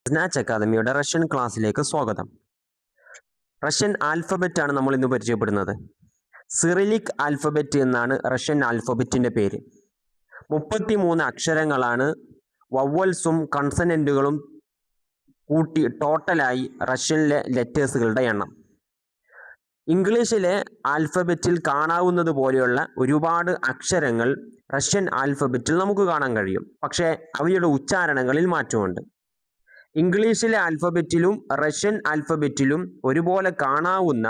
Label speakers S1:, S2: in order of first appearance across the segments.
S1: Snatch അക്കാദമിയുടെ Russian ക്ലാസ്സിലേക്ക് സ്വാഗതം. റഷ്യൻ ആൽഫബറ്റ് ആണ് നമ്മൾ ഇന്ന് പരിചയപ്പെടുന്നത്. സിറിലിക് ആൽഫബറ്റ് എന്നാണ് റഷ്യൻ ആൽഫബറ്റിൻ്റെ പേര്. 33 അക്ഷരങ്ങളാണ് വവ്വൽസും കൺസനൻറ്റുകളും കൂട്ടി ടോട്ടലായി റഷ്യനിലെ ലെറ്റേഴ്സുകളുടെ എണ്ണം. ഇംഗ്ലീഷിലെ ആൽഫബറ്റിൽ കാണാവുന്നത് പോലെയുള്ള ഒരുപാട് അക്ഷരങ്ങൾ റഷ്യൻ ആൽഫബറ്റിൽ നമുക്ക് കാണാൻ കഴിയും. പക്ഷേ അവയുടെ ഉച്ചാരണങ്ങളിൽ മാറ്റമുണ്ട്. ഇംഗ്ലീഷിലെ ആൽഫബറ്റിലും റഷ്യൻ ആൽഫബറ്റിലും ഒരുപോലെ കാണാവുന്ന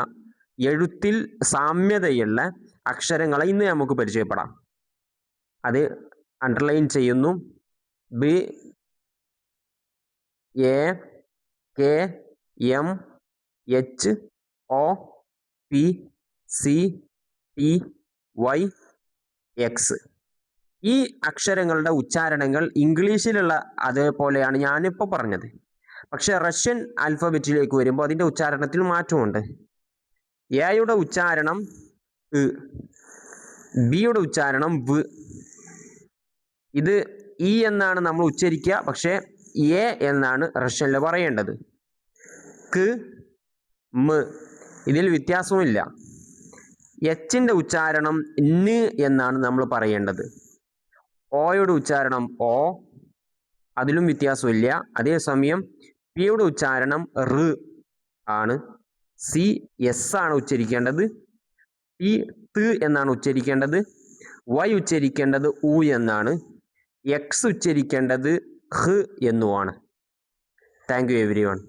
S1: എഴുത്തിൽ സാമ്യതയുള്ള അക്ഷരങ്ങളെ ഇന്ന് നമുക്ക് പരിചയപ്പെടാം. അത് അണ്ടർലൈൻ ചെയ്യുന്നു. B, A, K, M, H, O, P, C, T, Y, X. ഈ അക്ഷരങ്ങളുടെ ഉച്ചാരണങ്ങൾ ഇംഗ്ലീഷിലുള്ള അതേപോലെയാണ് ഞാനിപ്പോൾ പറഞ്ഞത്. പക്ഷെ റഷ്യൻ ആൽഫബറ്റിലേക്ക് വരുമ്പോൾ അതിൻ്റെ ഉച്ചാരണത്തിൽ മാറ്റമുണ്ട്. എയുടെ ഉച്ചാരണം ഇ, ബിയുടെ ഉച്ചാരണം വ്. ഇത് ഇ എന്നാണ് നമ്മൾ ഉച്ചരിക്കുക, പക്ഷേ എ എന്നാണ് റഷ്യനിൽ പറയേണ്ടത്. ക്, മ്, ഇതിൽ വ്യത്യാസമില്ല. എച്ചിൻ്റെ ഉച്ചാരണം ന് എന്നാണ് നമ്മൾ പറയേണ്ടത്. ഓയുടെ ഉച്ചാരണം ഓ, അതിലും വ്യത്യാസമില്ല. അതേസമയം പിയുടെ ഉച്ചാരണം റ് ആണ്. സി എസ് ആണ് ഉച്ചരിക്കേണ്ടത്. ടി ത് എന്നാണ് ഉച്ചരിക്കേണ്ടത്. വൈ ഉച്ചരിക്കേണ്ടത് ഉ എന്നാണ്. എക്സ് ഉച്ചരിക്കേണ്ടത് ഹ് എന്നുമാണ്. Thank you every one.